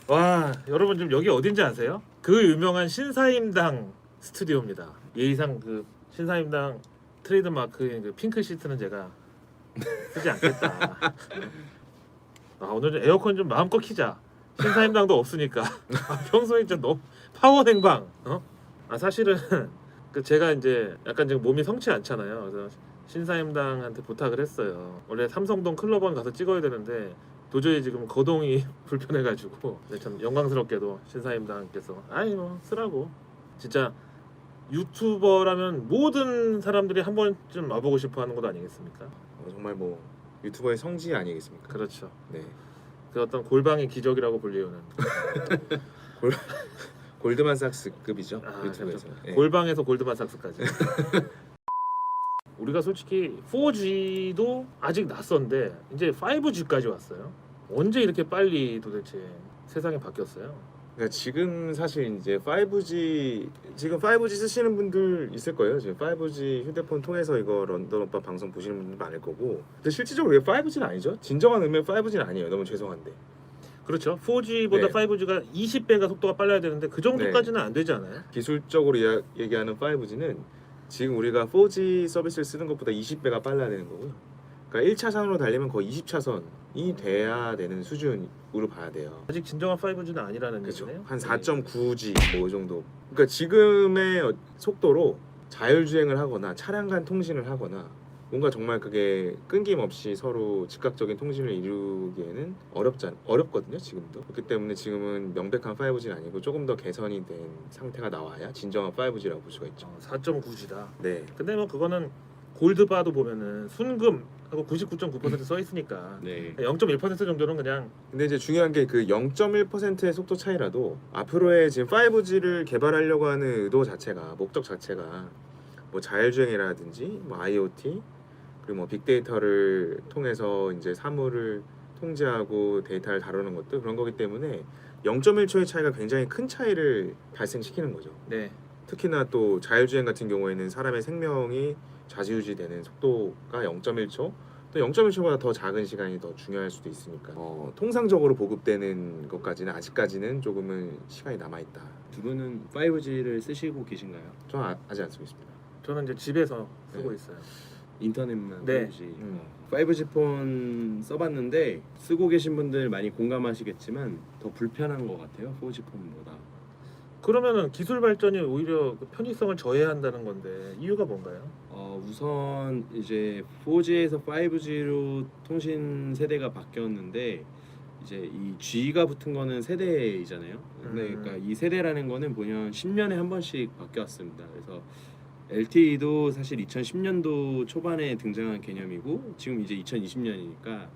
와, 여러분 지금 여기 어딘지 아세요? 그 유명한 신사임당 스튜디오입니다. 예의상 그 신사임당 트레이드 마크인 그 핑크 시트는 제가 쓰지 않겠다. 아, 오늘 좀 에어컨 좀 마음껏 키자. 신사임당도 없으니까. 아, 평소에 진짜 너무 파워 냉방. 아, 사실은 그 제가 이제 약간 지금 몸이 성치 않잖아요. 그래서 신사임당한테 부탁을 했어요. 원래 삼성동 클럽원 가서 찍어야 되는데 도저히 지금 거동이 불편해가지고. 네, 참 영광스럽게도 신사임당께서 아이 뭐 쓰라고. 진짜 유튜버라면 모든 사람들이 한 번쯤 와보고 싶어하는 것 아니겠습니까? 정말 뭐 유튜버의 성지 아니겠습니까? 그렇죠. 네. 그 어떤 골방의 기적이라고 불리우는 골드만삭스급이죠. 아, 유튜브에서. 네. 골방에서 골드만삭스까지. 우리가 솔직히 4G도 아직 낯선데 이제 5G까지 왔어요. 언제 이렇게 빨리 도대체 세상이 바뀌었어요? 그러니까 지금 사실 이제 5G 지금 5G 쓰시는 분들 있을 거예요. 지금 5G 휴대폰 통해서 이거 런던 오빠 방송 보시는 분들 많을 거고. 근데 실질적으로 이게 5G는 아니죠. 진정한 의미의 5G는 아니에요. 너무 죄송한데. 그렇죠. 4G보다 네. 5G가 20배가 속도가 빨라야 되는데 그 정도까지는 안 되지 않아요? 기술적으로 얘기하는 5G는 지금 우리가 4G 서비스를 쓰는 것보다 20배가 빨라야 되는 거고요. 그러니까 1차선으로 달리면 거의 20차선이 돼야 되는 수준으로 봐야 돼요. 아직 진정한 5G는 아니라는 그렇죠. 얘기네요. 한 4.9G 뭐 이 정도. 그러니까 지금의 속도로 자율주행을 하거나 차량 간 통신을 하거나 뭔가 정말 그게 끊김없이 서로 즉각적인 통신을 이루기에는 어렵거든요. 지금도. 그렇기 때문에 지금은 명백한 5G는 아니고 조금 더 개선이 된 상태가 나와야 진정한 5G라고 볼 수가 있죠. 4.9G다. 네. 근데 뭐 그거는 골드바도 보면은 순금하고 99.9% 써 있으니까 네. 0.1% 정도는 그냥 근데 이제 중요한 게 그 0.1%의 속도 차이라도 앞으로의 지금 5G를 개발하려고 하는 의도 자체가 목적 자체가 뭐 자율주행이라든지 뭐 IoT 그리고 뭐 빅데이터를 통해서 이제 사물을 통제하고 데이터를 다루는 것들 그런 거기 때문에 0.1초의 차이가 굉장히 큰 차이를 발생시키는 거죠. 네. 특히나 또 자율주행 같은 경우에는 사람의 생명이 좌지우지되는 속도가 0.1초 또 0.1초보다 더 작은 시간이 더 중요할 수도 있으니까 통상적으로 보급되는 것까지는 아직까지는 조금은 시간이 남아있다. 두 분은 5G를 쓰시고 계신가요? 저는 아직 안 쓰고 있습니다. 저는 이제 집에서 쓰고 네. 있어요. 인터넷만 네. 5G. 5G 폰 써봤는데 쓰고 계신 분들 많이 공감하시겠지만 더 불편한 것 같아요. 4G 폰보다. 그러면은 기술 발전이 오히려 그 편의성을 저해한다는 건데 이유가 뭔가요? 우선 이제 4G에서 5G로 통신 세대가 바뀌었는데 이제 이 G가 붙은 거는 세대이잖아요. 근데 그러니까 이 세대라는 거는 보면 10년에 한 번씩 바뀌었습니다. 그래서 LTE도 사실 2010년도 초반에 등장한 개념이고 지금 이제 2020년이니까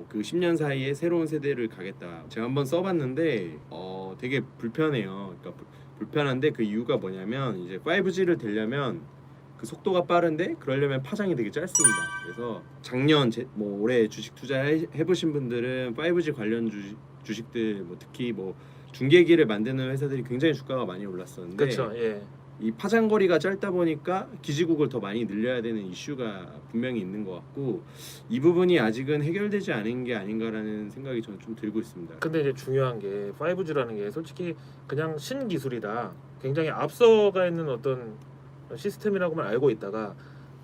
그 10년 사이에 새로운 세대를 가겠다. 제가 한번 써봤는데 되게 불편해요. 그러니까 불편한데 그 이유가 뭐냐면 이제 5G를 되려면 그 속도가 빠른데 그러려면 파장이 되게 짧습니다. 그래서 작년 뭐 올해 주식 투자해 보신 분들은 5G 관련 주식들 뭐 특히 뭐 중계기를 만드는 회사들이 굉장히 주가가 많이 올랐었는데 그렇죠. 예. 이 파장거리가 짧다 보니까 기지국을 더 많이 늘려야 되는 이슈가 분명히 있는 것 같고 이 부분이 아직은 해결되지 않은 게 아닌가라는 생각이 저는 좀 들고 있습니다. 근데 이제 중요한 게 5G라는 게 솔직히 그냥 신기술이다. 굉장히 앞서가 있는 어떤 시스템이라고만 알고 있다가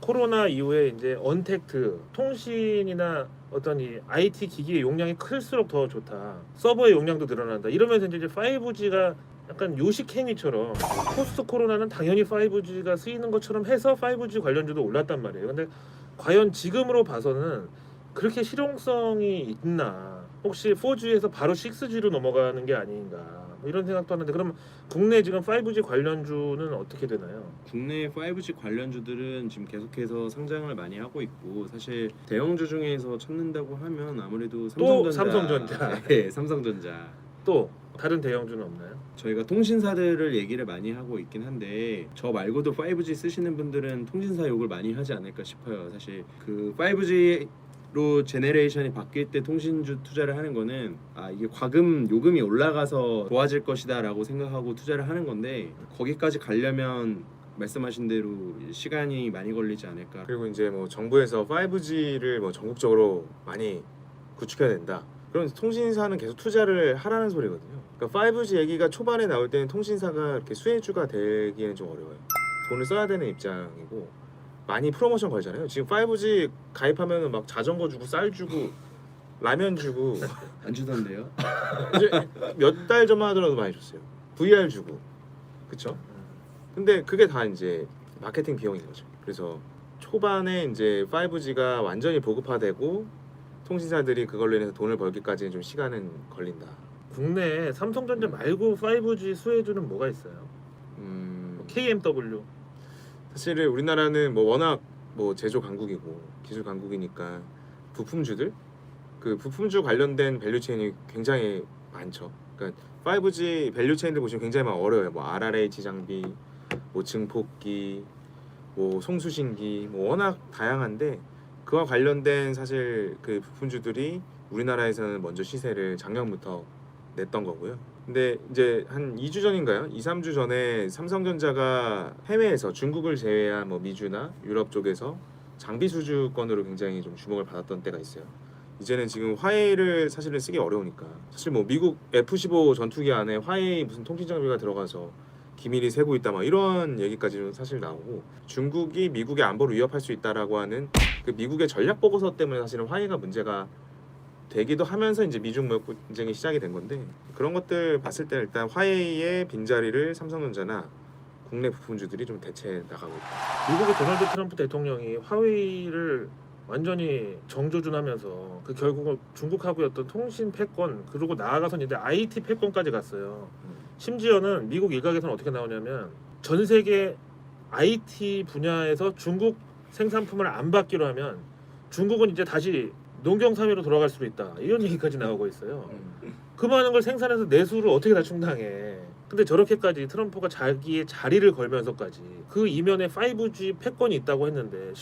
코로나 이후에 이제 언택트 통신이나 어떤 이 IT 기기의 용량이 클수록 더 좋다. 서버의 용량도 늘어난다. 이러면서 이제 5G가 약간 요식행위처럼 포스트 코로나는 당연히 5G가 쓰이는 것처럼 해서 5G 관련주도 올랐단 말이에요. 근데 과연 지금으로 봐서는 그렇게 실용성이 있나? 혹시 4G에서 바로 6G로 넘어가는 게 아닌가? 뭐 이런 생각도 하는데 그럼 국내 지금 5G 관련주는 어떻게 되나요? 국내 5G 관련주들은 지금 계속해서 상장을 많이 하고 있고 사실 대형주 중에서 찾는다고 하면 아무래도 또 삼성전자. 삼성전자. 네, 삼성전자. 또 다른 대형주는 없나요? 저희가 통신사들을 얘기를 많이 하고 있긴 한데 저 말고도 5G 쓰시는 분들은 통신사 욕을 많이 하지 않을까 싶어요. 사실 그 5G로 제네레이션이 바뀔 때 통신주 투자를 하는 거는 이게 요금이 올라가서 좋아질 것이다라고 생각하고 투자를 하는 건데 거기까지 가려면 말씀하신 대로 시간이 많이 걸리지 않을까. 그리고 이제 뭐 정부에서 5G를 뭐 전국적으로 많이 구축해야 된다. 그럼 통신사는 계속 투자를 하라는 소리거든요. 그러니까 5G 얘기가 초반에 나올 때는 통신사가 이렇게 수혜주가 되기에는 좀 어려워요. 돈을 써야 되는 입장이고 많이 프로모션 걸잖아요. 지금 5G 가입하면 막 자전거 주고 쌀 주고 라면 주고 안 주던데요? 이제 몇 달 전만 하더라도 많이 줬어요. VR 주고 그쵸? 근데 그게 다 이제 마케팅 비용인 거죠. 그래서 초반에 이제 5G가 완전히 보급화되고 통신사들이 그걸로 인해서 돈을 벌기까지는 좀 시간은 걸린다. 국내 삼성전자 말고 5G 수혜주는 뭐가 있어요? KMW. 사실은 우리나라는 뭐 워낙 뭐 제조 강국이고 기술 강국이니까 부품주들 그 부품주 관련된 밸류체인이 굉장히 많죠. 그러니까 5G 밸류체인들 보시면 굉장히 막 어려워요. 뭐 RRH 장비, 뭐 증폭기, 뭐 송수신기, 뭐 워낙 다양한데 그와 관련된 사실 그 부품주들이 우리나라에서는 먼저 시세를 작년부터 냈던 거고요. 근데 이제 한 2주 전인가요? 2, 3주 전에 삼성전자가 해외에서 중국을 제외한 뭐 미주나 유럽 쪽에서 장비 수주권으로 굉장히 좀 주목을 받았던 때가 있어요. 이제는 지금 화웨이를 사실은 쓰기 어려우니까 사실 뭐 미국 F-15 전투기 안에 화웨이 무슨 통신 장비가 들어가서 기밀이 새고 있다 막 이런 얘기까지는 사실 나오고 중국이 미국의 안보를 위협할 수 있다라고 하는 그 미국의 전략 보고서 때문에 사실은 화웨이가 문제가 되기도 하면서 이제 미중 무역 분쟁이 시작이 된 건데 그런 것들 봤을 때 일단 화웨이의 빈자리를 삼성전자나 국내 부품주들이 좀 대체해 나가고 있다. 미국의 도널드 트럼프 대통령이 화웨이를 완전히 정조준하면서 그 결국은 중국하고의 어떤 통신 패권 그리고 나아가서 이제 IT 패권까지 갔어요. 심지어는 미국 일각에서는 어떻게 나오냐면 전 세계 IT 분야에서 중국 생산품을 안 받기로 하면 중국은 이제 다시 농경 사회로 돌아갈 수도 있다 이런 얘기까지 나오고 있어요. 그 많은 걸 생산해서 내수를 어떻게 다 충당해. 근데 저렇게까지 트럼프가 자기의 자리를 걸면서까지 그 이면에 5G 패권이 있다고 했는데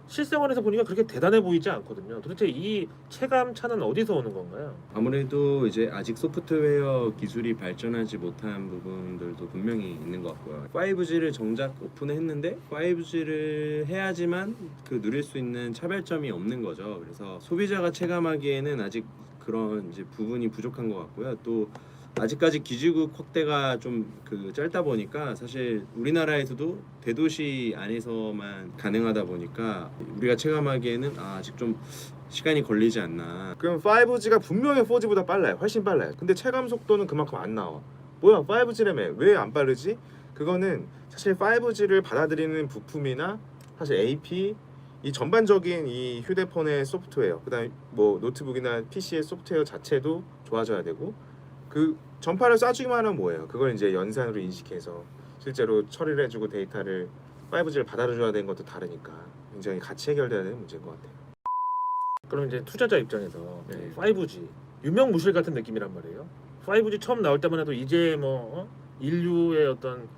실생활에서 보니까 그렇게 대단해 보이지 않거든요. 도대체 이 체감차는 어디서 오는 건가요? 아무래도 이제 아직 소프트웨어 기술이 발전하지 못한 부분들도 분명히 있는 것 같고요. 5G를 정작 오픈했는데 5G를 해야지만 그 누릴 수 있는 차별점이 없는 거죠. 그래서 소비자가 체감하기에는 아직 그런 이제 부분이 부족한 것 같고요. 또 아직까지 기지국 확대가 좀 그 짧다 보니까 사실 우리나라에서도 대도시 안에서만 가능하다 보니까 우리가 체감하기에는 아직 좀 시간이 걸리지 않나. 그럼 5G가 분명히 4G보다 빨라요. 훨씬 빨라요. 근데 체감 속도는 그만큼 안 나와. 뭐야 5G라며 왜 안 빠르지? 그거는 사실 5G를 받아들이는 부품이나 사실 AP 이 전반적인 이 휴대폰의 소프트웨어 그다음에 뭐 노트북이나 PC의 소프트웨어 자체도 좋아져야 되고 그 전파를 쏴주기만 하면 뭐예요? 그걸 이제 연산으로 인식해서 실제로 처리를 해주고 데이터를 5G를 받아줘야 되는 것도 다르니까 굉장히 같이 해결돼야 되는 문제인 것 같아요. 그럼 이제 투자자 입장에서 네. 5G 유명무실 같은 느낌이란 말이에요. 5G 처음 나올 때만 해도 이제 뭐 인류의 어떤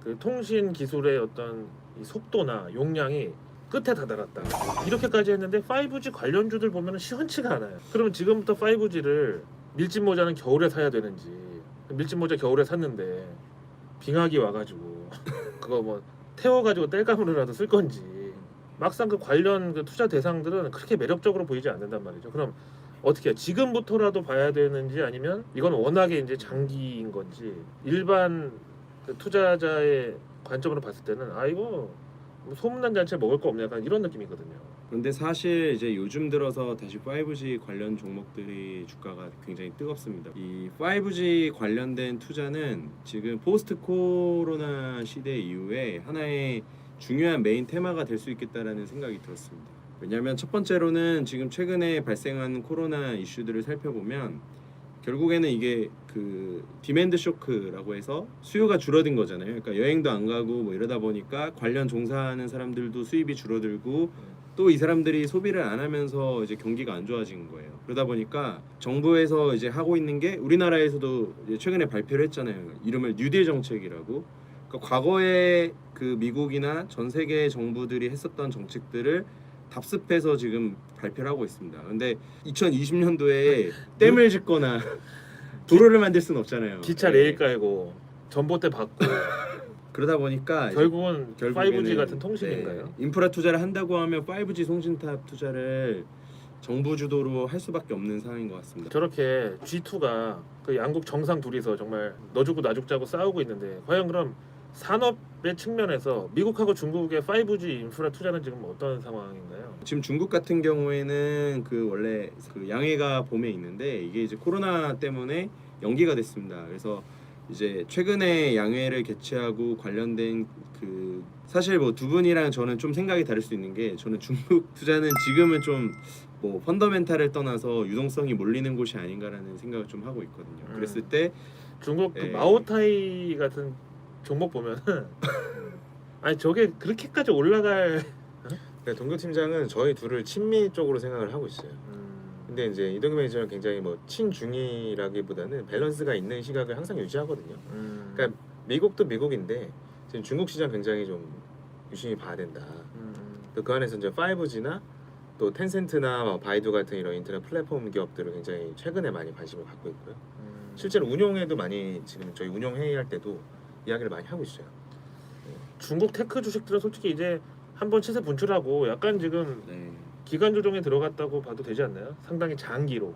그 통신 기술의 어떤 이 속도나 용량이 끝에 다다랐다 이렇게까지 했는데 5G 관련주들 보면 시원치가 않아요. 그러면 지금부터 5G를 밀짚 모자는 겨울에 사야 되는지 밀짚 모자 겨울에 샀는데 빙하기 와가지고 그거 뭐 태워가지고 땔감으로라도 쓸 건지 막상 그 관련 그 투자 대상들은 그렇게 매력적으로 보이지 않는단 말이죠. 그럼 어떻게 해요? 지금부터라도 봐야 되는지 아니면 이건 워낙에 이제 장기인 건지 일반 그 투자자의 관점으로 봤을 때는 아 이거 뭐 소문난 잔치에 먹을 거 없냐 약간 이런 느낌이거든요. 그런데 사실 이제 요즘 들어서 다시 5G 관련 종목들이 주가가 굉장히 뜨겁습니다. 이 5G 관련된 투자는 지금 포스트 코로나 시대 이후에 하나의 중요한 메인 테마가 될 수 있겠다라는 생각이 들었습니다. 왜냐하면 첫 번째로는 지금 최근에 발생한 코로나 이슈들을 살펴보면 결국에는 이게 그 디맨드 쇼크라고 해서 수요가 줄어든 거잖아요. 그러니까 여행도 안 가고 뭐 이러다 보니까 관련 종사하는 사람들도 수입이 줄어들고 또 이 사람들이 소비를 안 하면서 이제 경기가 안 좋아진 거예요. 그러다 보니까 정부에서 이제 하고 있는 게 우리나라에서도 이제 최근에 발표를 했잖아요. 이름을 뉴딜 정책이라고. 그러니까 과거에 그 미국이나 전 세계 정부들이 했었던 정책들을 답습해서 지금 발표를 하고 있습니다. 근데 2020년도에 댐을 짓거나 도로를 만들 수는 없잖아요. 기차 네. 레일 깔고 전봇대 받고 그러다 보니까 이제 결국은 5G 같은 통신인가요? 네, 인프라 투자를 한다고 하면 5G 송신탑 투자를 정부 주도로 할 수밖에 없는 상황인 것 같습니다. 저렇게 G2가 그 양국 정상 둘이서 정말 너 주고 나 죽자고 싸우고 있는데 과연 그럼 산업의 측면에서 미국하고 중국의 5G 인프라 투자는 지금 어떤 상황인가요? 지금 중국 같은 경우에는 그 원래 그 양해가 봄에 있는데 이게 이제 코로나 때문에 연기가 됐습니다. 그래서 이제 최근에 양회를 개최하고 관련된 그 사실 뭐 두 분이랑 저는 좀 생각이 다를 수 있는 게 저는 중국 투자는 지금은 좀 뭐 펀더멘탈을 떠나서 유동성이 몰리는 곳이 아닌가라는 생각을 좀 하고 있거든요. 그랬을 때 중국 그 예. 마오타이 같은 종목 보면은 아니 저게 그렇게까지 올라갈 네, 동교 팀장은 저희 둘을 친미 쪽으로 생각을 하고 있어요. 근데 이제 이동규 매니저는 굉장히 뭐 친중이라기보다는 밸런스가 있는 시각을 항상 유지하거든요. 그러니까 미국도 미국인데 지금 중국 시장 굉장히 좀 유심히 봐야 된다. 또 그 안에서 이제 5G나 또 텐센트나 뭐 바이두 같은 이런 인터넷 플랫폼 기업들을 굉장히 최근에 많이 관심을 갖고 있고요. 실제로 운용에도 많이 지금 저희 운용 회의할 때도 이야기를 많이 하고 있어요. 중국 테크 주식들은 솔직히 이제 한번 시세 분출하고 약간 지금 네. 기간 조정에 들어갔다고 봐도 되지 않나요? 상당히 장기로.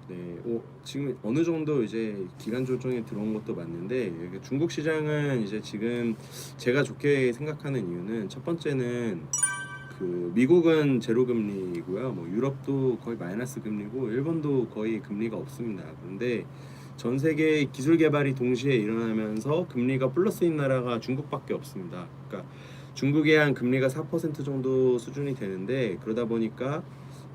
네, 지금 어느 정도 이제 기간 조정에 들어온 것도 맞는데 이게 중국 시장은 이제 지금 제가 좋게 생각하는 이유는 첫 번째는 그 미국은 제로 금리고요, 뭐 유럽도 거의 마이너스 금리고 일본도 거의 금리가 없습니다. 그런데 전 세계 기술 개발이 동시에 일어나면서 금리가 플러스인 나라가 중국밖에 없습니다. 그러니까 중국의 한 금리가 4% 정도 수준이 되는데 그러다 보니까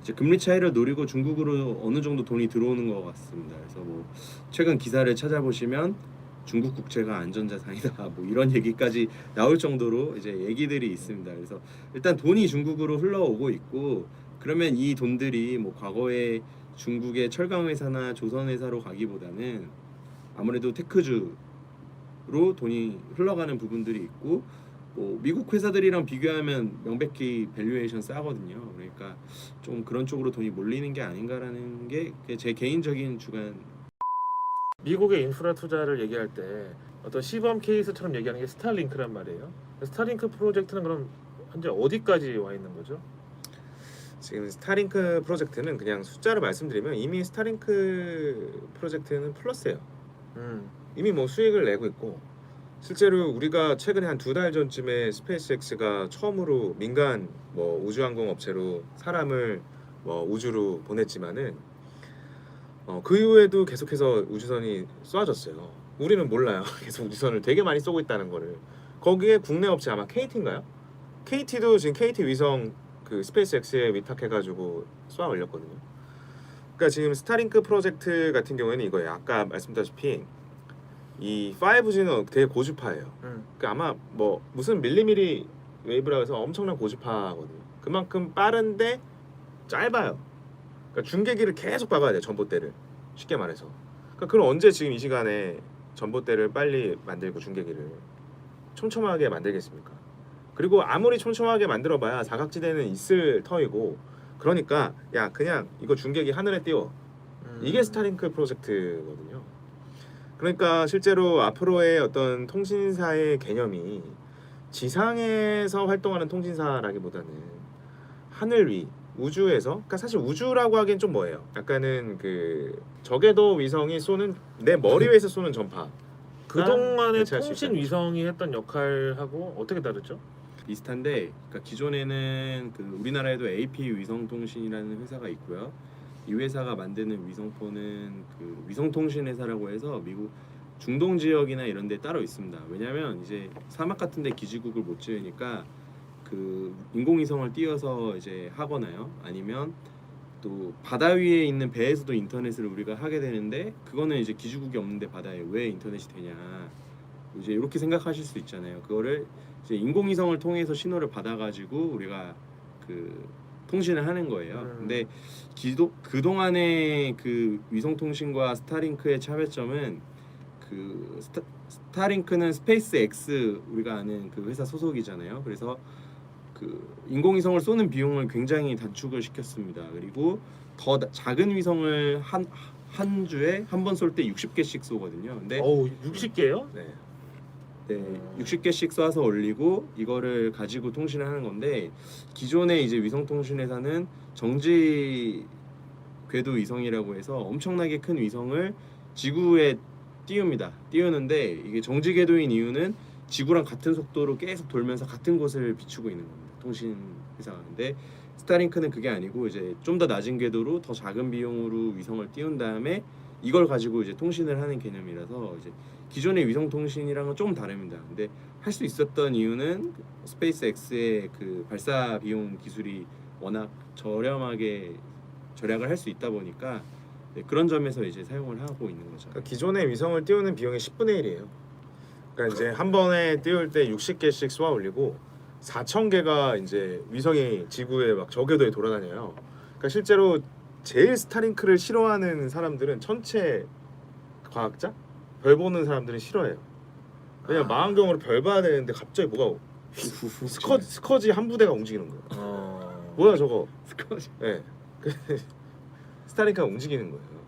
이제 금리 차이를 노리고 중국으로 어느 정도 돈이 들어오는 것 같습니다. 그래서 뭐 최근 기사를 찾아보시면 중국 국채가 안전자산이다 뭐 이런 얘기까지 나올 정도로 이제 얘기들이 있습니다. 그래서 일단 돈이 중국으로 흘러오고 있고 그러면 이 돈들이 뭐 과거에 중국의 철강 회사나 조선 회사로 가기보다는 아무래도 테크주로 돈이 흘러가는 부분들이 있고 뭐 미국 회사들이랑 비교하면 명백히 밸류에이션 싸거든요. 그러니까 좀 그런 쪽으로 돈이 몰리는 게 아닌가라는 게 제 개인적인 주관. 미국의 인프라 투자를 얘기할 때 어떤 시범 케이스처럼 얘기하는 게 스타링크란 말이에요. 스타링크 프로젝트는 그럼 현재 어디까지 와 있는 거죠? 지금 스타링크 프로젝트는 그냥 숫자를 말씀드리면 이미 스타링크 프로젝트는 플러스예요. 이미 뭐 수익을 내고 있고 실제로 우리가 최근에 한 2달 전쯤에 스페이스X가 처음으로 민간 뭐 우주항공 업체로 사람을 뭐 우주로 보냈지만은 그 이후에도 계속해서 우주선이 쏘아졌어요. 우리는 몰라요. 계속 우주선을 되게 많이 쏘고 있다는 거를. 거기에 국내 업체 아마 KT인가요? KT도 지금 KT 위성 그 스페이스X에 위탁해가지고 쏘아 올렸거든요. 그러니까 지금 스타링크 프로젝트 같은 경우에는 이거예요. 아까 말씀드렸다시피 이 5G는 되게 고주파예요. 그러니까 아마 뭐 무슨 밀리미리 웨이브라고 해서 엄청난 고주파거든요. 그만큼 빠른데 짧아요. 그러니까 중계기를 계속 박아야 돼요. 전봇대를. 쉽게 말해서. 그러니까 그럼 언제 지금 이 시간에 전봇대를 빨리 만들고 중계기를 촘촘하게 만들겠습니까? 그리고 아무리 촘촘하게 만들어봐야 사각지대는 있을 터이고 그러니까 야 그냥 이거 중계기 하늘에 띄워. 이게 스타링크 프로젝트거든요. 그러니까 실제로 앞으로의 어떤 통신사의 개념이 지상에서 활동하는 통신사라기보다는 하늘 위 우주에서 그러니까 사실 우주라고 하기엔 좀 뭐예요? 약간은 그 저궤도 위성이 쏘는 내 머리 위에서 쏘는 전파. 그동안의 대체할 수 통신 있다는 위성이 했던 역할하고 어떻게 다르죠? 비슷한데 그러니까 기존에는 그 우리나라에도 AP 위성통신이라는 회사가 있고요. 이 회사가 만드는 위성폰은 그 위성통신 회사라고 해서 미국 중동 지역이나 이런 데 따로 있습니다. 왜냐면 이제 사막 같은 데 기지국을 못 지으니까 그 인공위성을 띄워서 이제 하거나요. 아니면 또 바다 위에 있는 배에서도 인터넷을 우리가 하게 되는데 그거는 이제 기지국이 없는데 바다에 왜 인터넷이 되냐. 이제 이렇게 생각하실 수 있잖아요. 그거를 이제 인공위성을 통해서 신호를 받아가지고 우리가 그 통신을 하는 거예요. 근데 그동안의 그 위성통신과 스타링크의 차별점은 그 스타링크는 스페이스 X 우리가 아는 그 회사 소속이잖아요. 그래서 그 인공위성을 쏘는 비용을 굉장히 단축을 시켰습니다. 그리고 더 작은 위성을 한 주에 한 번 쏠 때 60개씩 쏘거든요. 근데 60개요? 네. 네, 60개씩 쏴서 올리고 이거를 가지고 통신을 하는 건데 기존의 이제 위성 통신 회사는 정지 궤도 위성이라고 해서 엄청나게 큰 위성을 지구에 띄우는데 이게 정지 궤도인 이유는 지구랑 같은 속도로 계속 돌면서 같은 곳을 비추고 있는 겁니다. 통신 회사가. 근데 스타링크는 그게 아니고 이제 좀 더 낮은 궤도로 더 작은 비용으로 위성을 띄운 다음에 이걸 가지고 이제 통신을 하는 개념이라서 이제 기존의 위성 통신이랑은 조금 다릅니다. 근데 할 수 있었던 이유는 스페이스X의 그 발사 비용 기술이 워낙 저렴하게 절약을 할 수 있다 보니까 네, 그런 점에서 이제 사용을 하고 있는 거죠. 그러니까 기존의 위성을 띄우는 비용의 10분의 1이에요. 그러니까 이제 한 번에 띄울 때 60개씩 쏘아 올리고 4,000개가 이제 위성이 지구에 막 저궤도에 돌아다녀요. 그러니까 실제로 제일 스타링크를 싫어하는 사람들은 천체 과학자, 별 보는 사람들은 싫어해요. 왜냐 면 망원경으로 별 봐야 되는데 갑자기 뭐가 스커지 한 부대가 움직이는 거예요. 뭐야 저거? 스쿼시. 네. 스타링크가 움직이는 거예요.